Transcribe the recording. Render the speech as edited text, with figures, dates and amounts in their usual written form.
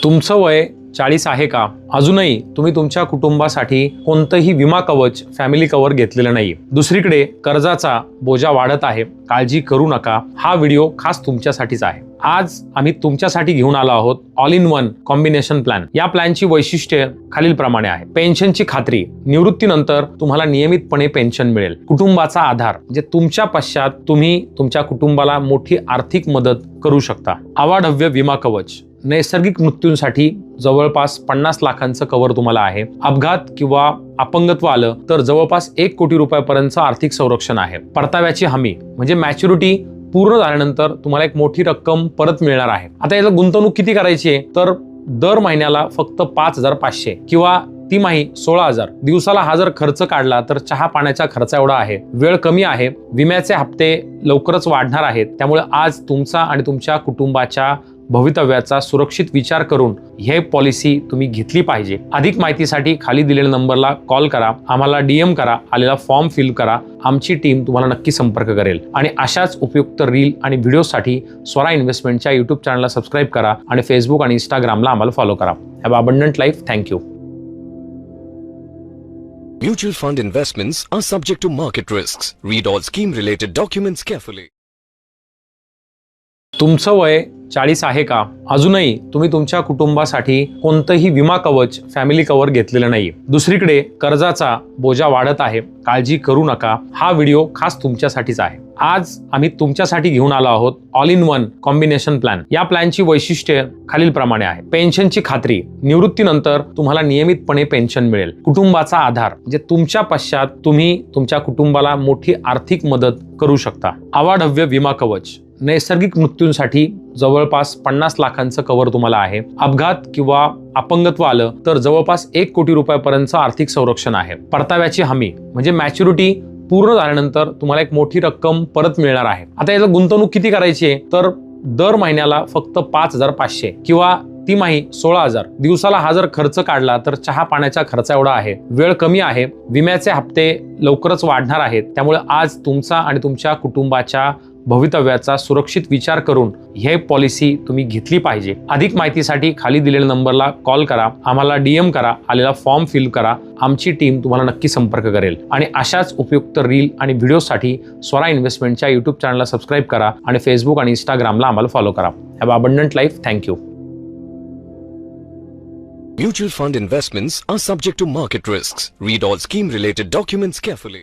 तुमचं वय 40 आहे का? अजूनही तुम्ही तुमच्या कुटुंबासाठी कोणतंही विमा कवच, फॅमिली कव्हर घेतलेलं नाही. दुसरीकडे कर्जाचा बोजा वाढत आहे. काळजी करू नका. हा व्हिडिओ खास तुमच्यासाठीच आहे. आज आम्ही तुमच्यासाठी घेऊन आलो आहोत all in one combination plan. या प्लॅनची वैशिष्ट्ये खालीलप्रमाणे आहे. पेन्शनची खात्री, निवृत्तीनंतर तुम्हाला नियमितपणे पेन्शन मिळेल. कुटुंबाचा आधार, म्हणजे तुमच्या पश्चात तुम्ही तुमच्या कुटुंबाला मोठी आर्थिक मदत करू शकता. अवाढव्य विमा कवच, नैसर्गिक मृत्यूंसाठी जवळपास 50 लाखांचं कव्हर तुम्हाला आहे. अपघात किंवा अपंगत्व आलं तर जवळपास 1 कोटी रुपयापर्यंतचं आर्थिक संरक्षण आहे. परताव्याची हमी, म्हणजे मॅच्युरिटी पूर्ण झाल्यानंतर तुम्हाला एक मोठी रक्कम परत मिळणार आहे. आता याला गुंतवणूक किती करायची आहे, तर दर महिन्याला फक्त 5,500 किंवा तिमाही 16,000. दिवसाला हा जर खर्च काढला तर चहा पाण्याचा खर्च एवढा आहे. वेळ कमी आहे. विम्याचे हप्ते लवकरच वाढणार आहेत. त्यामुळे आज तुमचा आणि तुमच्या कुटुंबाच्या भवितव्याचा सुरक्षित विचार करून हे पॉलिसी तुम्ही घेतली पाहिजे. अधिक माहितीसाठी खाली दिलेल्या नंबरला कॉल करा, आम्हाला DM करा, आलेला फॉर्म फिल करा. आमची टीम तुम्हाला नक्की संपर्क करेल. आणि अशाच उपयुक्त रील आणि व्हिडिओसाठी स्वरा इन्व्हेस्टमेंटच्या YouTube चॅनलला सबस्क्राईब करा आणि फेसबुक आणि इंस्टाग्रामला आम्हाला फॉलो करा. Have abundant life. Thank you. Mutual fund investments are subject to market risks. Read all scheme related documents carefully. तुमचं वय 40 आहे का? अजूनही तुम्ही तुमच्या कुटुंबासाठी कोणतंही विमा कवच, फॅमिली कव्हर घेतलेलं नाही. दुसरीकडे कर्जाचा बोजा वाढत आहे. काळजी करू नका. हा व्हिडिओ खास तुमच्यासाठीच आहे. आज आम्ही तुमच्यासाठी घेऊन आलो आहोत all in one combination plan. या प्लॅनची वैशिष्ट्ये खालीलप्रमाणे आहे. पेन्शनची खात्री, निवृत्तीनंतर तुम्हाला नियमितपणे पेन्शन मिळेल. कुटुंबाचा आधार, म्हणजे तुमच्या पश्चात तुम्ही तुमच्या कुटुंबाला मोठी आर्थिक मदत करू शकता. अवाढव्य विमा कवच, नैसर्गिक मृत्यूंसाठी जवळपास 50 लाखांचं कव्हर तुम्हाला आहे. अपघात किंवा अपंगत्व आलं तर जवळपास 1 कोटी रुपयापर्यंतचं आर्थिक संरक्षण आहे. परताव्याची हमी, म्हणजे मॅच्युरिटी पूर्ण झाल्यानंतर तुम्हाला एक मोठी रक्कम परत मिळणार आहे. आता याला गुंतवणूक किती करायची आहे, तर दर महिन्याला फक्त 5,500 किंवा तिमाही 16,000. दिवसाला हा जर खर्च काढला तर चहा पाण्याचा खर्च एवढा आहे. वेळ कमी आहे. विम्याचे हप्ते लवकरच वाढणार आहेत. त्यामुळे आज तुमचा आणि तुमच्या कुटुंबाच्या भवितव्याचा सुरक्षित विचार करून हे पॉलिसी तुम्ही घेतली पाहिजे. अधिक माहितीसाठी खाली दिलेल्या नंबरला कॉल करा, आम्हाला DM करा, आलेला फॉर्म फिल करा. आमची टीम तुम्हाला नक्की संपर्क करेल. आणि अशाच उपयुक्त रील आणि व्हिडिओसाठी स्वरा इन्व्हेस्टमेंटच्या YouTube चॅनलला सबस्क्राईब करा आणि फेसबुक आणि इंस्टाग्रामला आम्हाला फॉलो करा. Have abundant life. Thank you. Mutual fund investments are subject to market risks. Read all scheme related documents carefully.